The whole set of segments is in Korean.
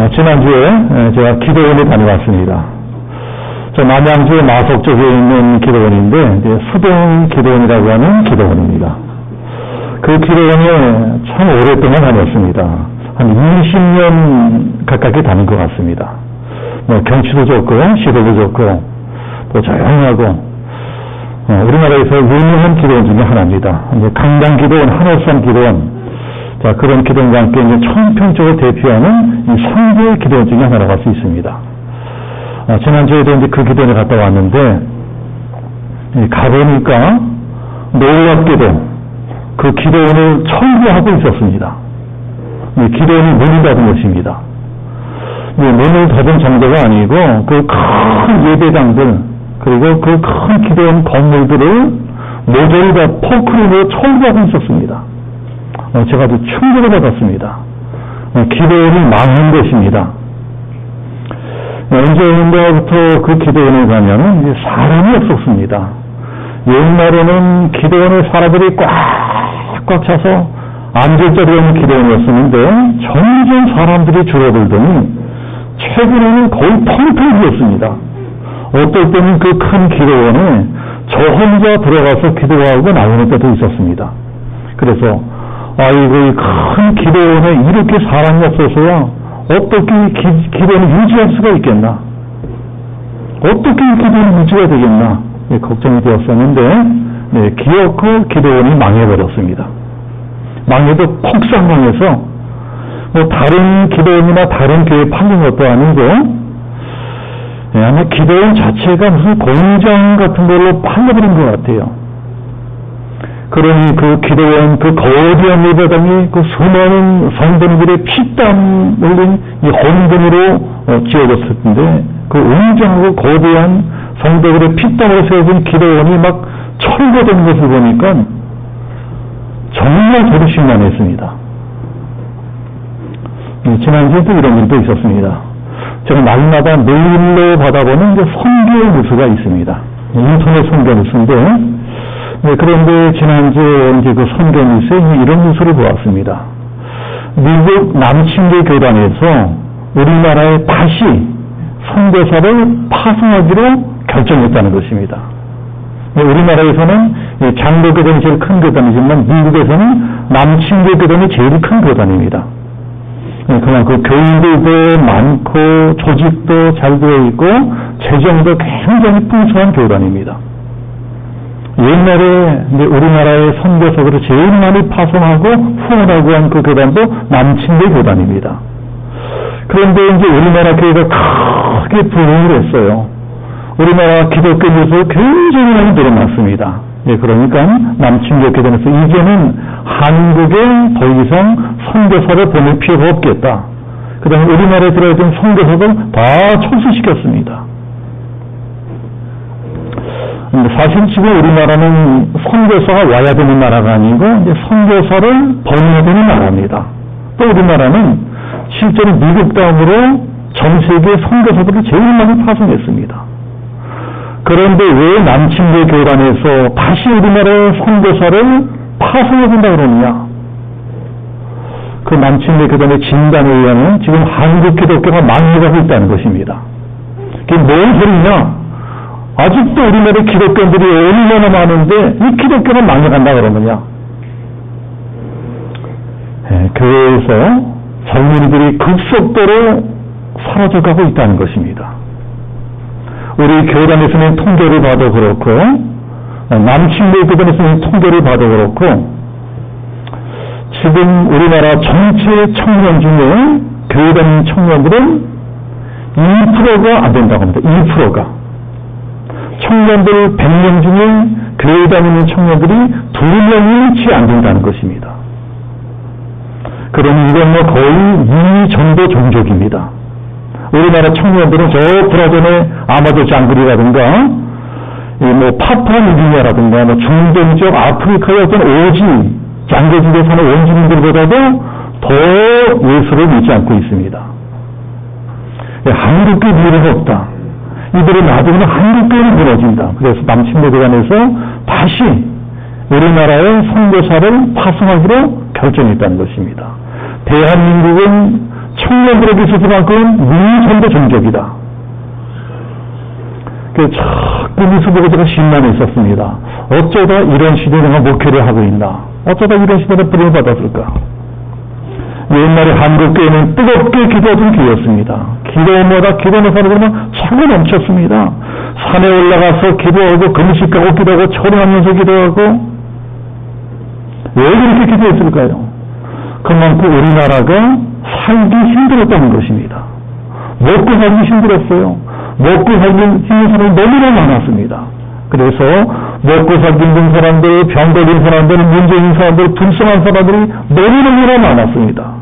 지난주에 제가 기도원에 다녀왔습니다. 저 남양주 마석 쪽에 있는 기도원인데 이제 수동 기도원이라고 하는 기도원입니다. 그 기도원에 참 오랫동안 다녔습니다. 한 20년 가깝게 다닌 것 같습니다. 경치도 좋고 시도도 좋고 또 조용하고 우리나라에서 유명한 기도원 중에 하나입니다. 강당 기도원, 한월산 기도원, 자, 그런 기도원과 함께 이제 청평적으로 대표하는 이 3개 기도원 중에 하나라고 할 수 있습니다. 지난주에도 이제 그 기도원에 갔다 왔는데, 가보니까 놀랍게도 그 기도원을 철거하고 있었습니다. 기도원이 문을 닫은 것입니다. 문을 닫은 정도가 아니고, 그 큰 예배당들, 그리고 그 큰 기도원 건물들을 모조리 다 포크로 철거하고 있었습니다. 제가 아주 충격을 받았습니다. 기도원이 망한 것입니다. 언제부터 그 기도원에 가면 사람이 없었습니다. 옛날에는 기도원에 사람들이 꽉꽉 차서 앉을 자리가 있는 기도원이었었는데 점점 사람들이 줄어들더니 최근에는 거의 텅텅 비었습니다. 어떨 때는 그 큰 기도원에 저 혼자 들어가서 기도하고 나오는 때도 있었습니다. 그래서 아이고, 이 큰 기도원에 이렇게 사람이 없어서야 어떻게 기도원을 유지할 수가 있겠나? 어떻게 기도원이 유지가 되겠나? 걱정이 되었었는데, 기어코 기도원이 망해버렸습니다. 망해도 폭삭 망해서, 다른 기도원이나 다른 교회 팔린 것도 아니고, 아마 기도원 자체가 무슨 공장 같은 걸로 팔려버린 것 같아요. 그러니 그 기도원, 그 거대한 예배당이 그 수많은 성도들의 피땀 흘린 이 헌금으로 지어졌을 텐데, 그 웅장하고 거대한 성도들의 피땀으로 세워진 기도원이 막 철거된 것을 보니까 정말 저도 심란했습니다. 지난주에도 이런 일도 있었습니다. 제가 날마다 메일로 받아보는 선교 뉴스가 있습니다. 인터넷 선교 뉴스인데, 그런데 지난주에 이제 그 선교 뉴스에 이런 뉴스를 보았습니다. 미국 남침계 교단에서 우리나라에 다시 선교사를 파송하기로 결정했다는 것입니다. 우리나라에서는 장로 교단이 제일 큰 교단이지만 미국에서는 남침계 교단이 제일 큰 교단입니다. 그만큼 교인들도 많고 조직도 잘 되어 있고 재정도 굉장히 풍성한 교단입니다. 옛날에 우리나라의 선교사들을 제일 많이 파송하고 후원하고 한 그 교단도 남침계 교단입니다. 그런데 이제 우리나라 교회가 크게 부흥을 했어요. 우리나라 기독교 뉴스 굉장히 많이 늘어났습니다. 그러니까 남침계 교단에서 이제는 한국에 더 이상 선교사를 보낼 필요가 없겠다. 그 다음에 우리나라에 들어있던 선교사들 다 철수시켰습니다. 사실 지금 우리나라는 선교사가 와야 되는 나라가 아니고 이제 선교사를 보내야 되는 나라입니다. 또 우리나라는 실제로 미국 다음으로 전 세계 선교사들을 제일 많이 파송했습니다. 그런데 왜 남침계 교단에서 다시 우리나라의 선교사를 파송해 준다 그러느냐? 그 남침계 교단의 진단에 의하면 지금 한국 기독교가 망해가고 있다는 것입니다. 그게 뭔 소리냐? 아직도 우리나라 기독교인들이 얼마나 많은데 이 기독교는 망해간다 그러느냐? 교회에서 젊은이들이 급속도로 사라져가고 있다는 것입니다. 우리 교단에서는 통계를 봐도 그렇고 남침계 교단에서는 통계를 봐도 그렇고 지금 우리나라 전체 청년 중에 교회 다니는 청년들은 2%가 안 된다고 합니다. 2%가. 청년들 100명 중에 교회 다니는 청년들이 2명이 채 안 된다는 것입니다. 그러니 이건 거의 이전도 종족입니다. 우리나라 청년들은 저 브라전의 아마도 장글이라든가 파푸아뉴기니아라든가 중동 지역 아프리카의 어떤 오지 장거지대 사는 원주민들보다도 더 예수를 믿지 않고 있습니다. 한국교 미래가 없다. 이들이 놔두면 한국교회는 무너진다. 그래서 남침계교단에서 다시 우리나라의 선교사를 파송하기로 결정했다는 것입니다. 대한민국은 청년들에게 있어서만큼 미천도 종족이다. 자꾸 미수보고 제가 신난해 있었습니다. 어쩌다 이런 시대에 내가 목회를 하고 있나? 어쩌다 이런 시대에 부름을 받았을까? 옛날에 한국교회는 뜨겁게 기도하던 교회였습니다. 기도마다 기도하는 사람들은 차고 넘쳤습니다. 산에 올라가서 기도하고 금식하고 기도하고 철회하면서 기도하고 왜 그렇게 기도했을까요? 그만큼 우리나라가 살기 힘들었다는 것입니다. 먹고 살기 힘들었어요. 먹고 살기 힘든 사람이 너무나 많았습니다. 그래서 먹고 살기 힘든 사람들, 병 걸린 사람들, 문제 있는 사람들, 불쌍한 사람들이 너무나 많았습니다.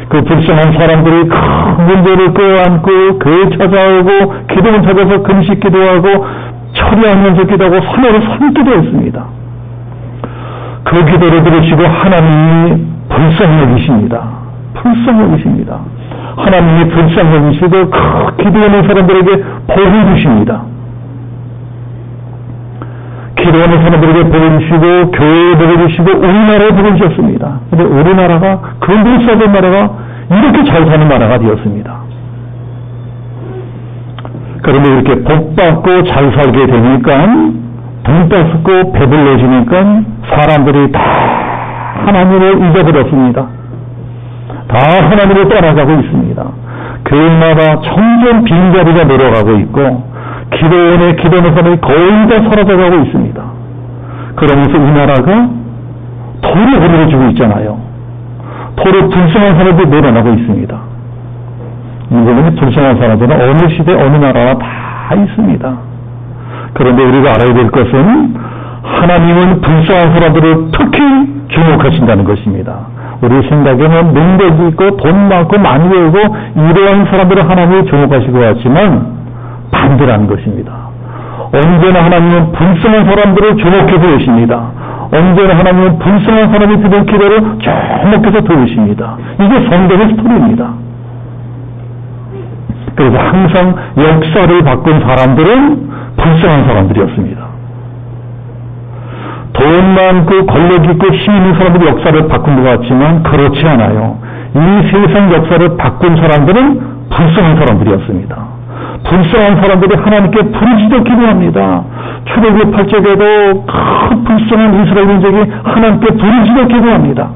그 불쌍한 사람들이 큰 문제를 껴안고 교회 찾아오고 기도원 찾아서 금식 기도하고 처리하면서 기도하고 산으로 삼기도 했습니다. 그 기도를 들으시고 하나님이 불쌍히 여기십니다. 불쌍히 여기십니다. 하나님이 불쌍히 여기시고 그 기도하는 사람들에게 복을 주십니다. 기도하는 사람들에게 복을 주시고 교회에 복을 주시고 우리나라에 복을 주셨습니다. 그런데 우리나라가 근본 썩은 나라가 이렇게 잘 사는 나라가 되었습니다. 그런데 이렇게 복받고 잘 살게 되니까 돈 뺏고 배불러지니까 사람들이 다 하나님을 잊어버렸습니다. 다 하나님을 떠나가고 있습니다. 교회마다 점점 빈자리가 늘어가고 있고 기도원에 기도하는 사람이 거의 다 사라져가고 있습니다. 그러면서 이 나라가 도로 흐르러지고 있잖아요. 도로 불쌍한 사람들이 늘어나고 있습니다. 이거는 불쌍한 사람들은 어느 시대 어느 나라나 다 있습니다. 그런데 우리가 알아야 될 것은 하나님은 불쌍한 사람들을 특히 주목하신다는 것입니다. 우리 생각에는 능력이 있고 돈 많고 많이 배우고 이러한 사람들을 하나님이 주목하시고 왔지만 반대라는 것입니다. 언제나 하나님은 불쌍한 사람들을 주목해 보십니다. 언제나 하나님은 불쌍한 사람이 드는 기도를 주목해서 들으십니다. 이게 성경의 스토리입니다. 그래서 항상 역사를 바꾼 사람들은 불쌍한 사람들이었습니다. 돈 많고 권력 있고 힘 있는 사람들이 역사를 바꾼 것 같지만 그렇지 않아요. 이 세상 역사를 바꾼 사람들은 불쌍한 사람들이었습니다. 불쌍한 사람들이 하나님께 부르짖어 기도합니다. 출애굽기 8장에도 큰 불쌍한 이스라엘 민족이 하나님께 부르짖어 기도합니다.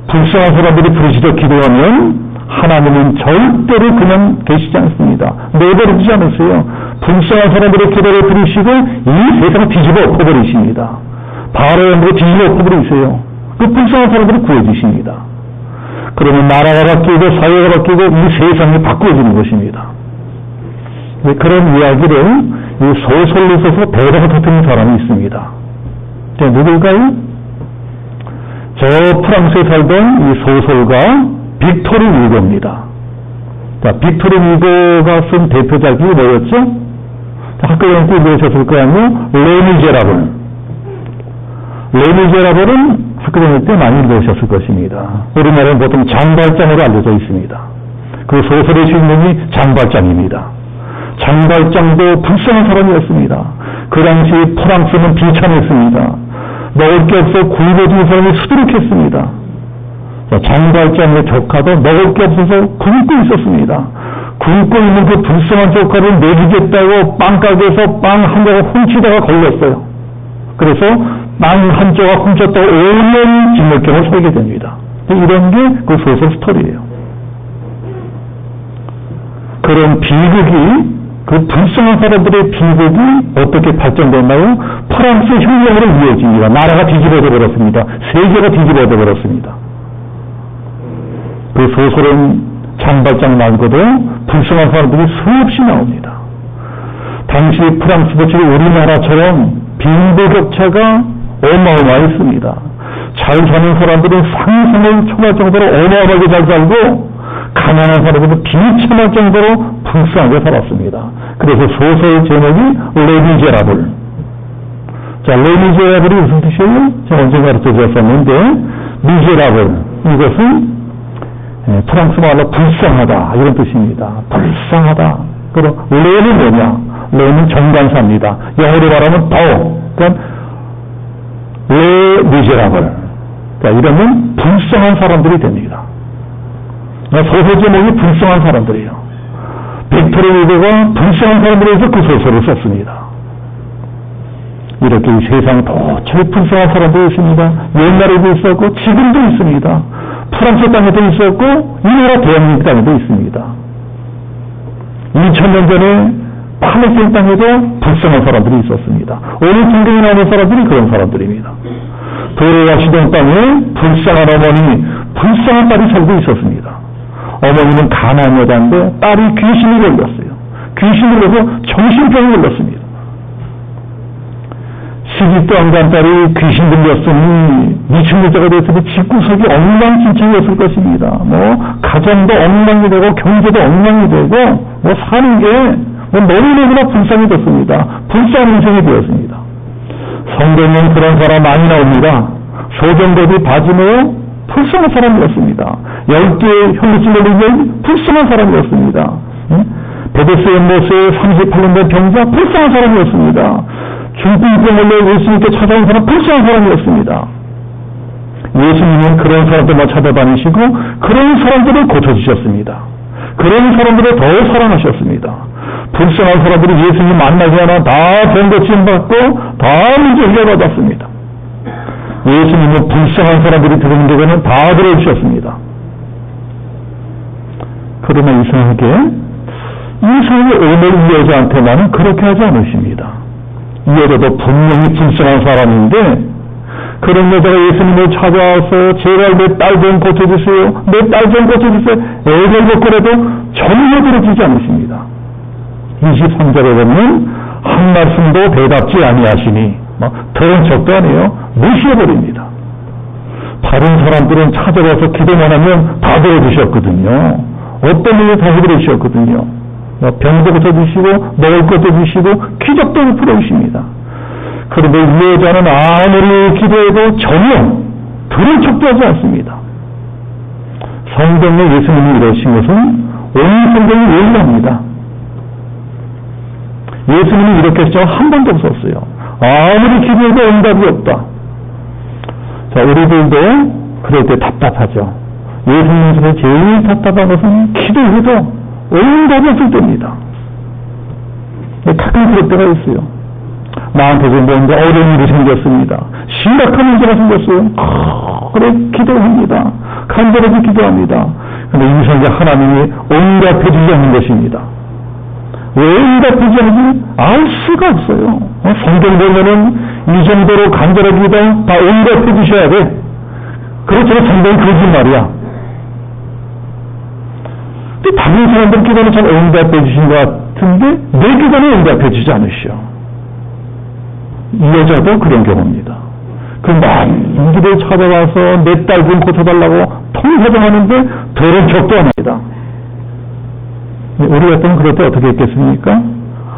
불쌍한 사람들이 부르짖어 기도하면 하나님은 절대로 그냥 계시지 않습니다. 내버려두지 않으세요. 불쌍한 사람들의 기도를 들으시고 이 세상을 뒤집어 엎어버리십니다. 바로의 몸으로 뒤집어 엎어버리세요. 그 불쌍한 사람들을 구해주십니다. 그러면 나라가 바뀌고 사회가 바뀌고 이 세상이 바꾸어지는 것입니다. 그런 이야기를 이 소설로 써서 대단히 터뜨린 사람이 있습니다. 누굴까요? 저 프랑스에 살던 이 소설가 빅토르 위고입니다. 자, 빅토르 위고가 쓴 대표작이 뭐였죠? 학교에 꼭 읽으셨을 거 아니에요? 레미제라블. 레미제라블은 학교 다닐 때 많이 읽으셨을 것입니다. 우리나라는 보통 장발장으로 알려져 있습니다. 그 소설의 주인공이 장발장입니다. 장발장도 불쌍한 사람이었습니다. 그 당시 프랑스는 비참했습니다. 먹을 게 없어 굶어진 사람이 수두룩했습니다. 장발장의 조카도 먹을 게 없어서 굶고 있었습니다. 굶고 있는 그 불쌍한 조카를 먹이겠다고 빵가게에서 빵 한 조각 훔치다가 걸렸어요. 그래서 빵 한 조각 훔쳤다고 5년 징역형을 살게 됩니다. 이런 게 그 소설 스토리예요. 그런 비극이, 그 불쌍한 사람들의 비극이 어떻게 발전됐나요? 프랑스 혁명으로 이어집니다. 나라가 뒤집어져 버렸습니다. 세계가 뒤집어져 버렸습니다. 그 소설은 장발장 말고도 불쌍한 사람들이 수없이 나옵니다. 당시 프랑스도 지금 우리나라처럼 빈부격차가 어마어마했습니다. 잘 사는 사람들은 상상을 초월할 정도로 어마어마하게 잘 살고 가난한 사람들은 비참할 정도로 불쌍하게 살았습니다. 그래서 소설 제목이 레미제라블. 자, 레미제라블이 무슨 뜻이에요? 제가 언제 가르쳐 드렸었는데, 미제라블, 이것은 프랑스 말로 불쌍하다 이런 뜻입니다. 불쌍하다. 그럼 레는 뭐냐? 레는 정관사입니다. 영어로 말하면 더. 그러니까 레 미제라블. 자, 이러면 불쌍한 사람들이 됩니다. 소설 제목이 불쌍한 사람들이에요. 빅토르 후고가 불쌍한 사람들에서 그 소설을 썼습니다. 이렇게 이 세상에 도저히 불쌍한 사람도 있습니다. 옛날에도 있었고 지금도 있습니다. 프랑스 땅에도 있었고 이 나라 대한민국 땅에도 있습니다. 2000년 전에 팔레스타인 땅에도 불쌍한 사람들이 있었습니다. 오늘 성경에 나오는 사람들이 그런 사람들입니다. 도로와 시돈 땅에 불쌍한 어머니, 불쌍한 딸이 살고 있었습니다. 어머니는 가난한 여자인데 딸이 귀신이 걸렸어요. 귀신이 걸려서 정신병이 걸렸습니다. 시집도 안 간 딸이 귀신 들렸으니 미친여자가 됐으니 집구석이 엉망진창이었을 것입니다. 뭐 가정도 엉망이 되고 경제도 엉망이 되고 뭐 사는 게 너무너무나 불쌍해졌습니다. 불쌍한 인생이 되었습니다. 성경에는 그런 사람 많이 나옵니다. 소경대비 바지모 불쌍한 사람이었습니다. 10개의 혈루증 걸린 불쌍한 사람이었습니다. 베데스의 모세의 38년 된 병자 불쌍한 사람이었습니다. 중풍병 걸려 예수님께 찾아온 사람 불쌍한 사람이었습니다. 예수님은 그런 사람들만 찾아다니시고 그런 사람들을 고쳐주셨습니다. 그런 사람들을 더 사랑하셨습니다. 불쌍한 사람들이 예수님 만나지 않아 다 병고침 받고 다 문제 해결받았습니다. 예수님은 불쌍한 사람들이 들은 교회는 다 들어주셨습니다. 그러나 이상하게 오늘 이 여자한테만은 그렇게 하지 않으십니다. 이 여자도 분명히 불쌍한 사람인데 그런 여자가 예수님을 찾아와서 제발 내 딸 좀 고쳐주세요. 내 딸 좀 고쳐주세요. 애를 먹고라도 전혀 들어주지 않으십니다. 23절에 보면 한 말씀도 대답지 아니하시니 들은 척도 아니에요. 무시해버립니다. 다른 사람들은 찾아와서 기도만 하면 다 들어주셨거든요. 어떤 일을 다 해드리셨거든요. 병도 고쳐주시고 먹을 것도 주시고 기적도 풀어주십니다. 그런데 이 여자는 아무리 기도해도 전혀 들은 척도 하지 않습니다. 성경에 예수님이 이러신 것은 온 성경이 예리합니다. 예수님이 이렇게 했죠. 한 번도 없었어요. 아무리 기도해도 응답이 없다. 자, 우리들도 그럴 때 답답하죠. 예수님 중에 제일 답답한 것은 기도해도 응답이 없을 때입니다. 가끔 그럴 때가 있어요. 나한테 좀 뭔가 어려운 일이 생겼습니다. 심각한 문제가 생겼어요. 그래 기도합니다. 간절하게 기도합니다. 그런데 이상하게 하나님이 응답해 주지 않는 것입니다. 왜 응답하지 않는지 알 수가 없어요. 성경 보면은 이 정도로 간절하게 기도하면 다 응답해 주셔야 돼. 그렇지만 성경은 거짓말이야. 근데 다른 사람들 기도는 잘 응답해 주신 것 같은데 내 기도는 응답해 주지 않으시오. 이 여자도 그런 경우입니다. 이 길을 찾아와서 내 딸 좀 고쳐달라고 통화정하는데 들은 척도 안 합니다. 우리 같으면 그럴 때 어떻게 했겠습니까?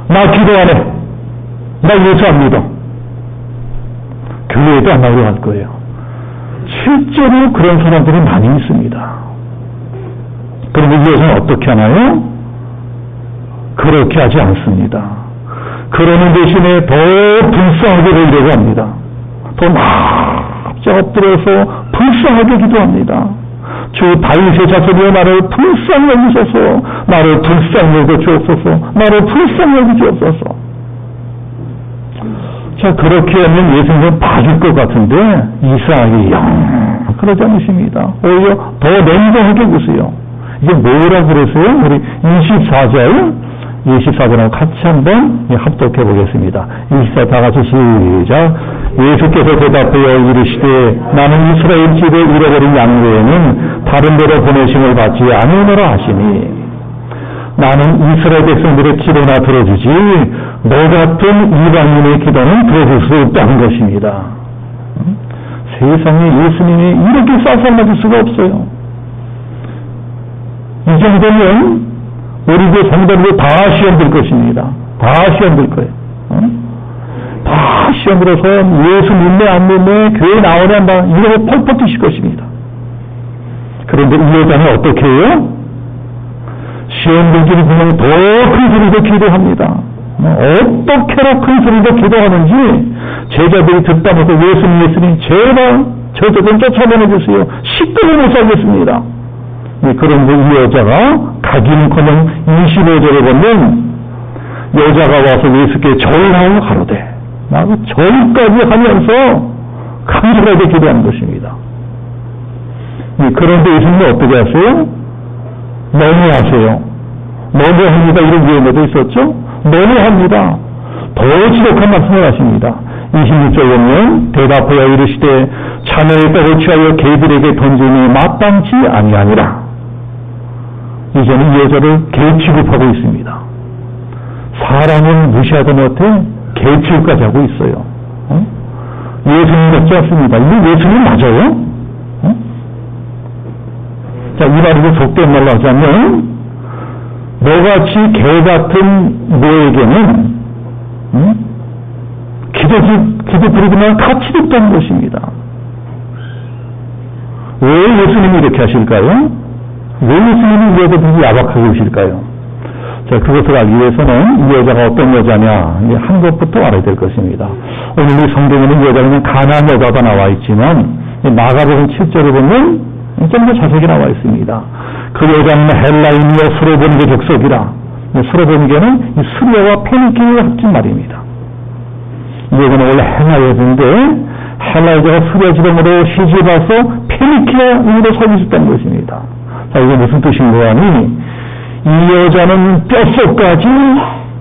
나 기도 안 해. 나 예수 안 믿어. 교회에도 안 나오려 할 거예요. 실제로 그런 사람들이 많이 있습니다. 그런데 이 여자는 어떻게 하나요? 그렇게 하지 않습니다. 그러는 대신에 더 불쌍하게 되려고 합니다. 더 납작 엎드려서 불쌍하게 기도합니다. 주 다윗의 자손이여 나를 불쌍히 여기소서. 나를 불쌍히 여겨 주옵소서. 나를 불쌍히 여겨 주옵소서. 자, 그렇게 하면 예수님은 봐줄 것 같은데 이상하게 그러지 않으십니다. 오히려 더 냉정하게 보세요. 이게 뭐라고 그랬어요? 우리 24절하고 같이 한번 합독해 보겠습니다. 24절 다 같이 시작. 예수께서 대답하여 이르시되 나는 이스라엘 집에 잃어버린 양 외에는 다른 데로 보내심을 받지 아니오노라 하시니 나는 이스라엘 백성들의 기도나 들어주지 너 같은 이방인의 기도는 들어줄 수 없다는 것입니다. 세상에 예수님이 이렇게 쌀쌀맞을 수가 없어요. 이 정도면 우리 그 성도들이 다 시험 들 것입니다. 다 시험 들 거예요. 다 시험 들어서 예수 믿네 안 믿네 교회 나오냐 안 나오냐 이러고 펄펄 뛰실 것입니다. 그런데 이 여자는 어떻게 해요? 시험 들기를 그냥 더 큰 소리로 기도합니다. 어떻게로 큰 소리로 기도하는지 제자들이 듣다면서 예수님 제발 저들 좀 쫓아보내주세요. 식도를 못 살겠습니다. 그런 이 여자가 가기는커녕 25절에 보면 여자가 와서 예수께 절하여 가로되, 나도 절까지 하면서 간절하게 기도하는 것입니다. 그런데 예수님은 어떻게 하세요? 너무하세요. 너무합니다. 이런 예언도 있었죠? 너무합니다. 더 지독한 말씀을 하십니다. 26절 보면 대답하여 이르시되 자네의 떡을 취하여 개들에게 던지니 마땅치 아니하니라. 이제는 이 여자를 개 취급하고 있습니다. 사람을 무시하던 못해 개 취급까지 하고 있어요. 예수님 같지 않습니다. 이게 예수님 맞아요? 자, 이 말을 속된 말로 하자면 너같이 개 같은 너에게는 기도 부르기만 가치도 없다는 것입니다. 왜 예수님이 이렇게 하실까요? 왜 예수님이 이 여자들이 야박하게 오실까요? 자, 그것을 알기 위해서는 이 여자가 어떤 여자냐 한 것부터 알아야 될 것입니다. 오늘 이 성경에는 이 여자가 그냥 가난한 여자가 나와 있지만 마가복음 7절에 보면 좀 더 자세히 나와 있습니다. 그 여자는 헬라인이여 수로보니게 족속이라. 수로보니게는 수리아와 페니키아의 합친 말입니다. 이 여자는 원래 헬라 여자인데 헬라 여자가 수리아 지방으로 시집와서 페니키아인으로 살고 있었다는 것입니다. 자, 이게 무슨 뜻인가 하니 이 여자는 뼛속까지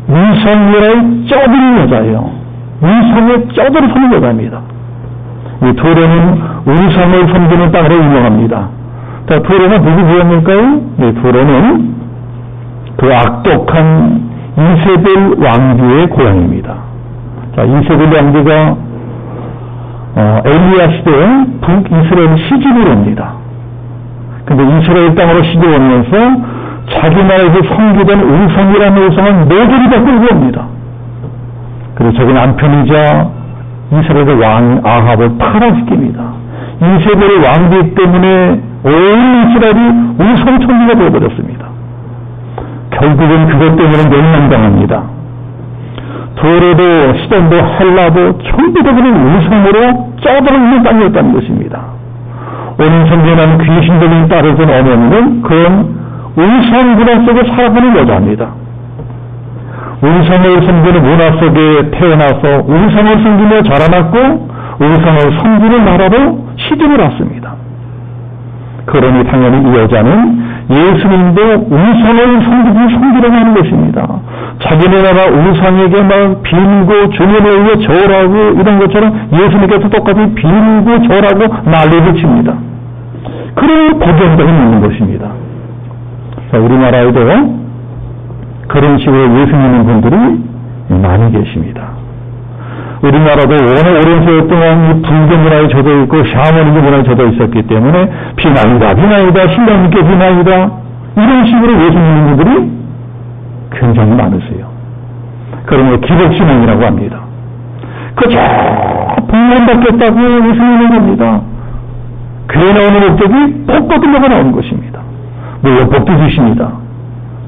위성을 쪄드는 여자예요. 위성에 쪄들어 서는 여자입니다. 이 도로는 위성을 섬기는 땅으로 유명합니다. 자, 도로가 누구 구역일까요? 네, 도로는 그 악독한 이세벨 왕비의 고향입니다. 자, 이세벨 왕비가 엘리야 시대에 북이스라엘 시집을 옵니다. 근데 이스라엘 땅으로 시집 오면서 자기 나라에서 섬기던 우상이라는 우상을 모조리 바꾸고 옵니다. 그래서 자기 남편이자 이스라엘의 왕 아합을 타락시킵니다. 이세벨의 왕비 때문에 온 이스라엘이 우상천지가 되어버렸습니다. 결국은 그것 때문에 멸망당합니다. 도로도 시돈도 헬라도 전부 다 그런 우상으로 쪄들어 있는 땅이었다는 것입니다. 오늘 성경에는 귀신들이 따르던 어머니는 그런 우상 문화 속에 살아가는 여자입니다. 우상을 섬기는 문화 속에 태어나서 우상을 섬기며 자라났고 우상을 섬기는 나라로 시집을 왔습니다. 그러니 당연히 이 여자는 예수님도 우상을 섬기려고 하는 것입니다. 자기네 나라 우상에게 막 빌고 주님에 의해 절하고 이런 것처럼 예수님께서 똑같이 빌고 절하고 난리를 칩니다. 그런 복용도 있는 것입니다. 자, 우리나라에도 그런 식으로 예수 믿는 분들이 많이 계십니다. 우리나라도 오랜 세월 동안 이 불교 문화에 젖어 있고 샤머니즘 문화에 젖어 있었기 때문에 비나이다, 신랑님께 비나이다 이런 식으로 예수 믿는 분들이 굉장히 많으세요. 그러면 기복신앙이라고 합니다. 그저 복만 받겠다고 예수 믿는 겁니다. 교회 나오는 목적이 복 받으려고 나오는 것입니다. 물론 복도 주십니다.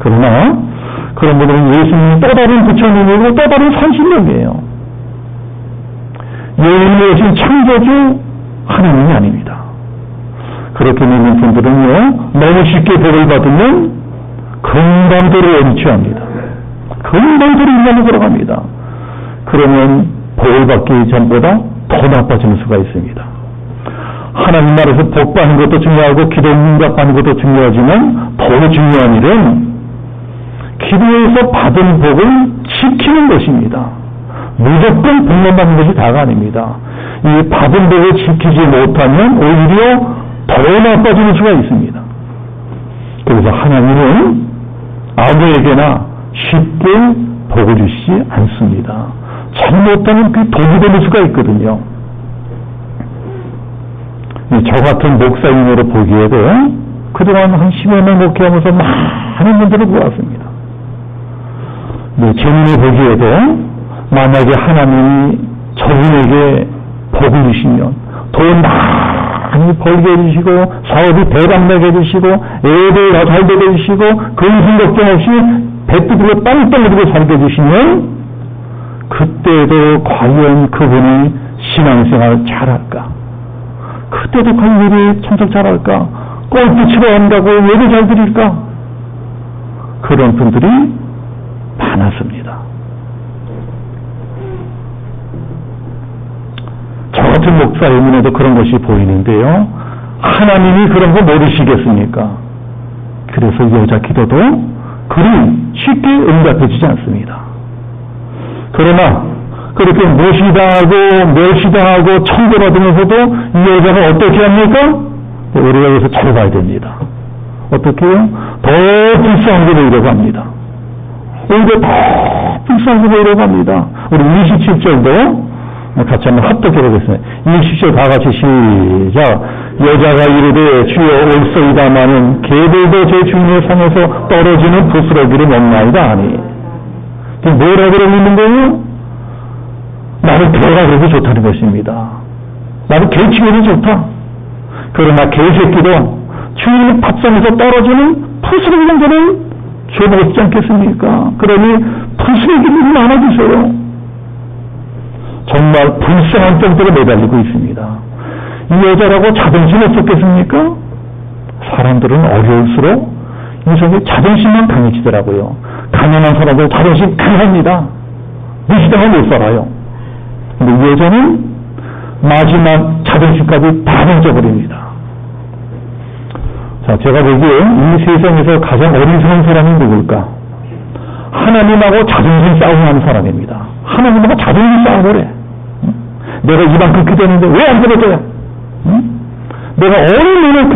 그러나 그런 분들은 예수님이 또 다른 부처님이고 또 다른 산신령이에요. 예수님이 오신 창조주 하나님이 아닙니다. 그렇게 믿는 분들은요, 너무 쉽게 복을 받으면 금방 도로에 취합니다. 금방 도로 인간으로 들어갑니다. 그러면 복을 받기 전보다 더 나빠지는 수가 있습니다. 하나님 나라에서 복 받는 것도 중요하고 기도 응답받는 것도 중요하지만 더 중요한 일은 기도에서 받은 복을 지키는 것입니다. 무조건 복만 받는 것이 다가 아닙니다. 이 받은 복을 지키지 못하면 오히려 더 나빠지는 수가 있습니다. 그래서 하나님은 아무에게나 쉽게 복을 주시지 않습니다. 잘못하면 그 독이 되는 수가 있거든요. 저 같은 목사님으로 보기에도 그동안 한 10여 년 목회하면서 많은 분들을 보았습니다. 제 눈에 보기에도 만약에 하나님이 저분에게 복을 주시면 돈 많이 벌게 해주시고 사업이 대박나게 해주시고 애들 다 잘 되게 해주시고 근심 걱정 없이 배뜨기로 땅 떨어지고 살게 해주시면 그때도 과연 그분이 신앙생활을 잘할까? 그때도 과연 일이 참석 잘할까? 골프 치러 간다고 예배 잘 드릴까? 그런 분들이 많았습니다. 저 같은 목사의 눈에도 그런 것이 보이는데요. 하나님이 그런 거 모르시겠습니까? 그래서 여자 기도도 그리 쉽게 응답해지지 않습니다. 그러나 그렇게 무시당하고 멸시당하고 천대받으면서도 이 여자가 어떻게 합니까? 우리가 여기서 잘 봐야 됩니다. 어떻게 해요? 더 불쌍하게 보이려고 합니다. 오히려 더 불쌍하게 보이려고 합니다. 우리 27절도 같이 한번 합독해 보겠습니다. 27절 다 같이 시작. 여자가 이르되 주여 올소이다마는 개들도 제 주인의 상에서 떨어지는 부스러기를 먹나이다 하니. 뭐라 그러고 있는 거예요? 나는 개가 그렇게 좋다는 것입니다. 나는 개치고도 좋다. 그러나 개새끼도 주인의 밥상에서 떨어지는 부스러기 정도는 줘보고 싶지 않겠습니까? 그러니 부스러기를 나눠주세요. 정말 불쌍한 정도로 매달리고 있습니다. 이 여자라고 자존심 없었겠습니까? 사람들은 어려울수록 이성의 자존심만 강해지더라고요. 가난한 사람들 자존심 강합니다. 무시당을 못 살아요. 근데 이 여자는 마지막 자존심까지 다 던져버립니다. 자, 제가 보기에 이 세상에서 가장 어리석은 사람이 누굴까? 하나님하고 자존심 싸움하는 사람입니다. 하나님하고 자존심 싸움을 해. 내가 이만큼 기도했는데 왜 안 들어줘요? 내가 얼마나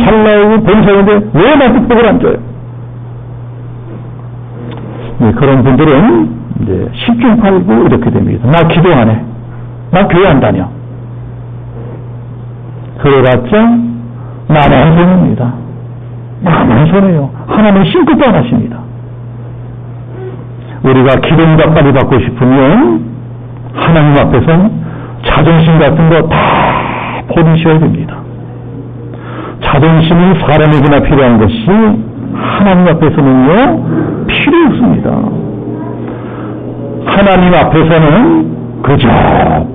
잘 나오고 봉사했는데 왜 나한테 복을 안 줘요? 네, 그런 분들은 이제 10중 8구 이렇게 됩니다. 나 기도 안 해. 나 교회 안 다녀. 그래봤자 나만 손해입니다. 나만 손해요. 하나님은 심급도 안 하십니다. 우리가 기도 응답 빨리 받고 싶으면 하나님 앞에서 자존심 같은 거 다 버리셔야 됩니다. 자존심은 사람에게나 필요한 것이 하나님 앞에서는요 필요 없습니다. 하나님 앞에서는 그저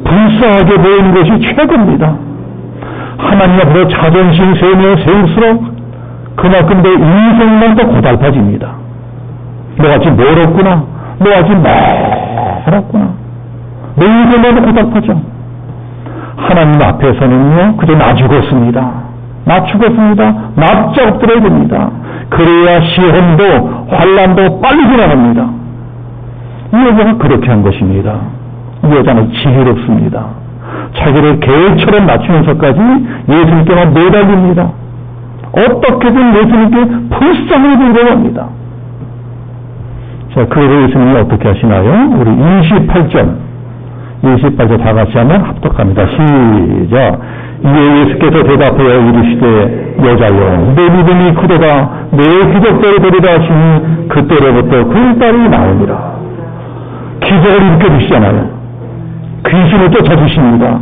불쌍하게 보이는 것이 최고입니다. 하나님 앞에서 자존심 세우면 세울수록 그만큼 내 인생만 더 고달파집니다. 너가 지금 멀었구나. 너가 지금 멀었구나. 내 인생만 더 고달파져. 하나님 앞에서는요 그저 나 죽었습니다. 나 죽었습니다. 납작 엎드려야 됩니다. 그래야 시험도 환난도 빨리 지나갑니다. 이 여자가 그렇게 한 것입니다. 이 여자는 지혜롭습니다. 자기를 개처럼 낮추면서까지 예수님께만 매달립니다. 어떻게든 예수님께 불쌍히 보이려고 합니다. 자, 그리고 예수님이 어떻게 하시나요? 우리 28절 다 같이 한번 합독합니다. 시작. 이에 예수께서 대답하여 이르시되 여자여 내 믿음이 크도다 내 기적대로 되리라 하시니 그때로부터 그 딸이 나오니라. 기적을 일으켜주시잖아요. 귀신을 쫓아주십니다.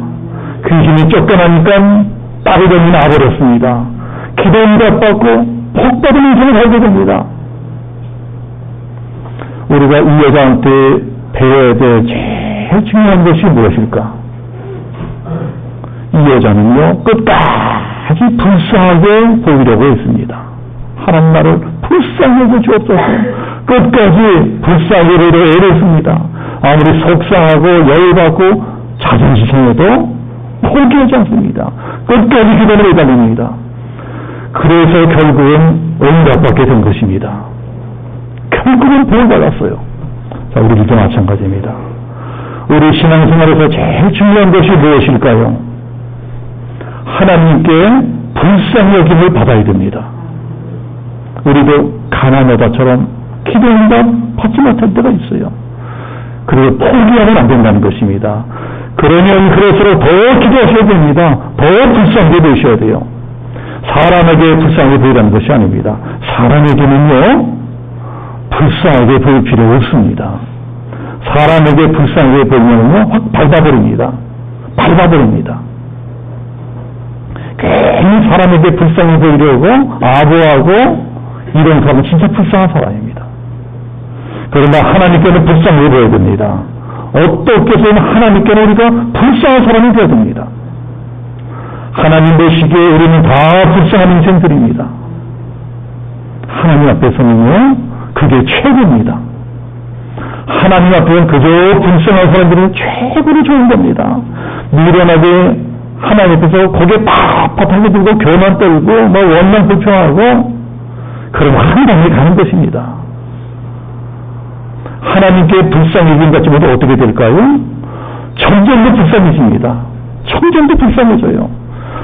귀신이 쫓겨나니까 딸이 나버렸습니다. 기도 응답받고 복받은 인생을 살게 됩니다. 우리가 이 여자한테 배워야 될 제일 중요한 것이 무엇일까? 이 여자는요 끝까지 불쌍하게 보이려고 했습니다. 하나님 나를 불쌍하게 주옵소서. 끝까지 불쌍하게 보이려고 애랬습니다. 아무리 속상하고 열받고 자존심 상해도 포기하지 않습니다. 끝까지 기도를 매달립니다. 그래서 결국은 응답받게 된 것입니다. 결국은 복을 받았어요. 자, 우리들도 마찬가지입니다. 우리 신앙생활에서 제일 중요한 것이 무엇일까요? 하나님께 불쌍히 여김을 받아야 됩니다. 우리도 가나안 여자처럼 기도 응답 받지 못할 때가 있어요. 그리고 포기하면 안 된다는 것입니다. 그러면 그럴수록 더 기도하셔야 됩니다. 더 불쌍하게 보셔야 돼요. 사람에게 불쌍하게 보이라는 것이 아닙니다. 사람에게는요 불쌍하게 보일 필요 없습니다. 사람에게 불쌍하게 보이면요 확 밟아버립니다. 괜히 사람에게 불쌍해 보이려고 아부하고 이런 사람은 진짜 불쌍한 사람입니다. 그러나 하나님께는 불쌍해 보여야 됩니다. 어떻게 해서는 하나님께는 우리가 불쌍한 사람이 되어야 됩니다. 하나님 보시기에 우리는 다 불쌍한 인생들입니다. 하나님 앞에서는요, 그게 최고입니다. 하나님 앞에는 그저 불쌍한 사람들은 최고로 좋은 겁니다. 미련하게 하나님 앞에서 고개 빳빳하게 들고 교만 떨고 뭐 원망 불평하고 그러면 한방에 가는 것입니다. 하나님께 불쌍히 여김받지 못해 어떻게 될까요? 점점 더 불쌍해집니다. 점점 더 불쌍해져요.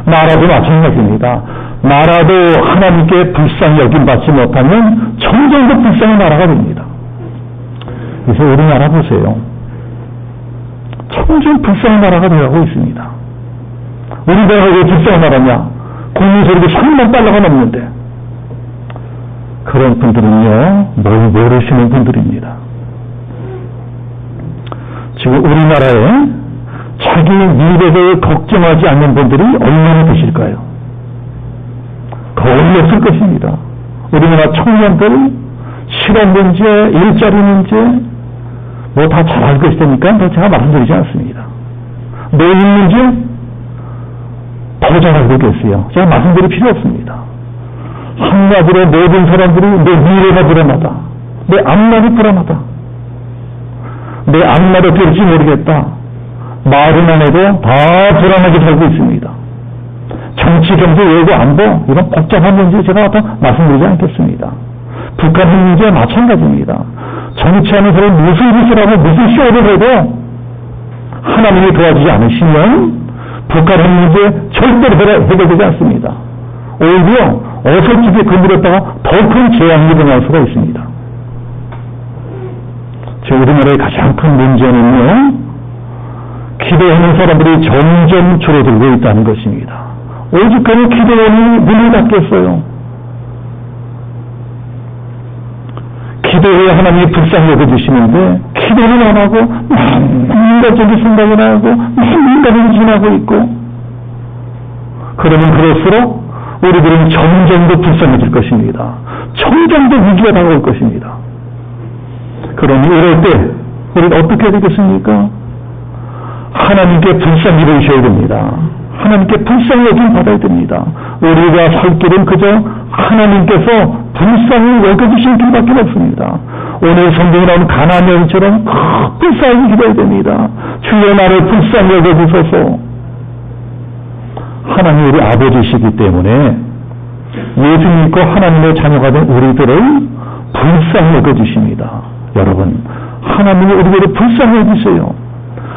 나라도 마찬가지입니다. 나라도 하나님께 불쌍히 여김받지 못하면 점점 더 불쌍한 나라가 됩니다. 그래서 우리나라 보세요. 점점 불쌍한 나라가 되어가고 있습니다. 우리나라가 왜 불쌍한 나라냐? 국민 소득이 3만 달러가 넘는데 그런 분들은요, 뭘 모르시는 분들입니다. 지금 우리나라에 자기 미래를 걱정하지 않는 분들이 얼마나 되실까요? 거의 없을 것입니다. 우리나라 청년들 실업 문제, 일자리 문제 뭐 다 잘할 것이니까 제가 말씀드리지 않습니다. 노인 문제 더 잘하고 있겠어요. 제가 말씀드릴 필요 없습니다. 한마디로 모든 사람들이 내 미래가 불안하다. 내 앞날이 불안하다. 내 앞날이 될지 모르겠다. 말은 안 해도 다 불안하게 살고 있습니다. 정치, 경제, 외교, 안보 이런 복잡한 문제 제가 다 말씀드리지 않겠습니다. 북한 핵 문제와 마찬가지입니다. 정치하는 사람이 무슨 짓을 하고 무슨 쇼를 해도 하나님이 도와주지 않으시면 북한 핵 문제 절대로 해결되지 않습니다. 오히려 어설프게 건드렸다가 더 큰 재앙이 일어날 수가 있습니다. 지금 우리나라의 가장 큰 문제는요, 기도하는 사람들이 점점 줄어들고 있다는 것입니다. 오죽하면 기도원이 문을 닫겠어요. 기도에 하나님이 불쌍히 여겨주시는데 기도는 안 하고 인간적인 생각을 하고 인간을 지나고 있고, 그러면 그럴수록 우리들은 점점 더 불쌍해질 것입니다. 점점 더 위기가 다가올 것입니다. 그러니 이럴 때 우리는 어떻게 해야 되겠습니까? 하나님께 불쌍히 여기셔야 됩니다. 하나님께 불쌍히 여김 받아야 됩니다. 우리가 살 길은 그저 하나님께서 불쌍히 여겨주신 길밖에 없습니다. 오늘 성경에 나오는 가나안 여인처럼 불쌍히 기도해야 됩니다. 주여 나를 불쌍히 여겨주소서. 하나님 우리 아버지시기 때문에 예수 믿고 하나님의 자녀가 된 우리들을 불쌍히 여겨주십니다. 여러분, 하나님이 우리들을 불쌍히 여기세요.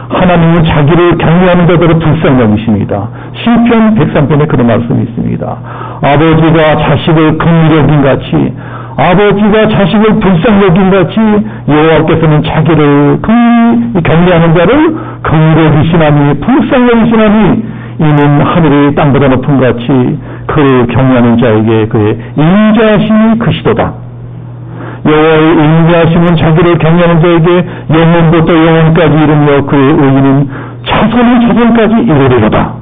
하나님은 자기를 경외하는 자들을 불쌍히 여기십니다. 시편 103편에 그런 말씀이 있습니다. 아버지가 자식을 긍휼히 여긴 같이, 아버지가 자식을 불쌍히 여긴 같이 여호와께서는 자기를 긍휼히 경외하는 자를 긍휼히 여기시나니 불쌍히 여기시나니 이는 하늘이 땅보다 높은 같이 그를 경외하는 자에게 그의 인자하심이 크시도다. 여호와의 인자하심은 자기를 경외하는 자에게 영원부터 영원까지 이르며 그의 의인은 차선의 차선까지 이르리로다.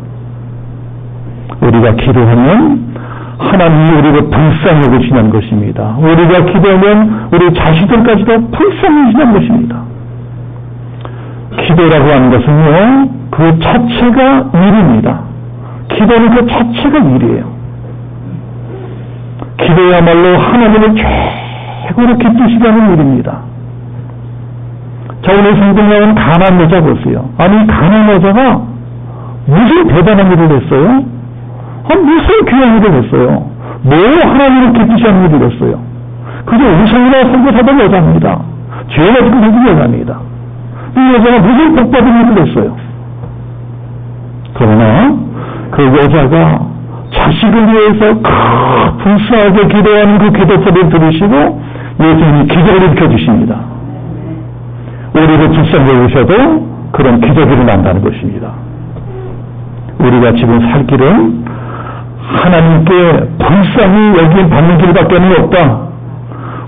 우리가 기도하면 하나님이 우리를 불쌍히 여기시는 것입니다. 우리가 기도하면 우리 자식들까지도 불쌍히 여기시는 것입니다. 기도라고 하는 것은요, 그 자체가 일입니다. 기도는 그 자체가 일이에요. 기도야말로 하나님을 최고로 기쁘시게 하는 일입니다. 자, 오늘 성경에 나온 가나안 여자 보세요. 아니, 가나안 여자가 무슨 대단한 일을 했어요? 무슨 귀한 일을 했어요? 뭐 하나님을 기쁘시게 하는 일을 했어요? 그저 우상이나 선교사던 여자입니다. 죄가 지금 생긴 여자입니다. 이 여자가 무슨 복받은 일을 했어요? 그러나 그 여자가 자식을 위해서 불쌍하게 기도하는 그 기도 소리를 들으시고 예수님이 기적을 일으켜주십니다. 우리를 불쌍히 여기셔도 그런 기적이 일어난다는 것입니다. 우리가 지금 살 길은 하나님께 불쌍히 여김 받는 길밖에 없다.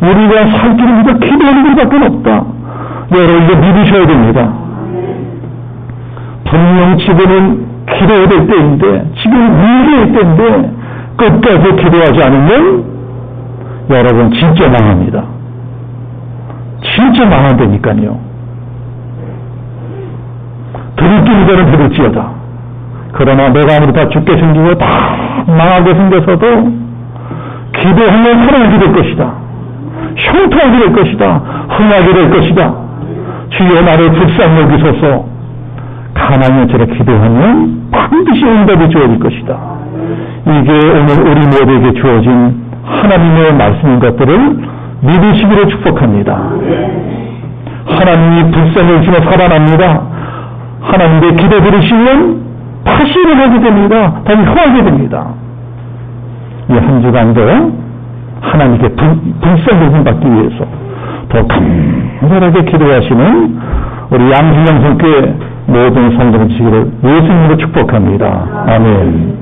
우리가 살 길은 그저 기도하는 길밖에 없다. 여러분 이제 믿으셔야 됩니다. 분명 지금은 기도해야 될 때인데, 지금 위기의 때인데 끝까지 기도하지 않으면 여러분 진짜 망합니다. 진짜 망한다니까요. 들을 길은 들을지어다. 그러나 내가 아무리 다 죽게 생기고 다 망하게 생겨서도 기도하면 살아나게 될 것이다. 형통하게 될 것이다. 흥하게 될 것이다. 주여 나를 불쌍히 여기소서. 가나안처럼 기도하면 반드시 응답이 주어질 것이다. 이게 오늘 우리 모두에게 주어진 하나님의 말씀인 것들을 믿으시기를 축복합니다. 하나님이 불쌍히 여기시면 살아납니다. 하나님의 기도 들으시면 다시 일어나게 됩니다. 다시 흥하게 됩니다. 이 한 주간도 하나님께 불쌍히 여김 받기 위해서 더 간절하게 기도하시는 우리 양진영 성교회 모든 성도들 지기를 예수님으로 축복합니다. 아멘.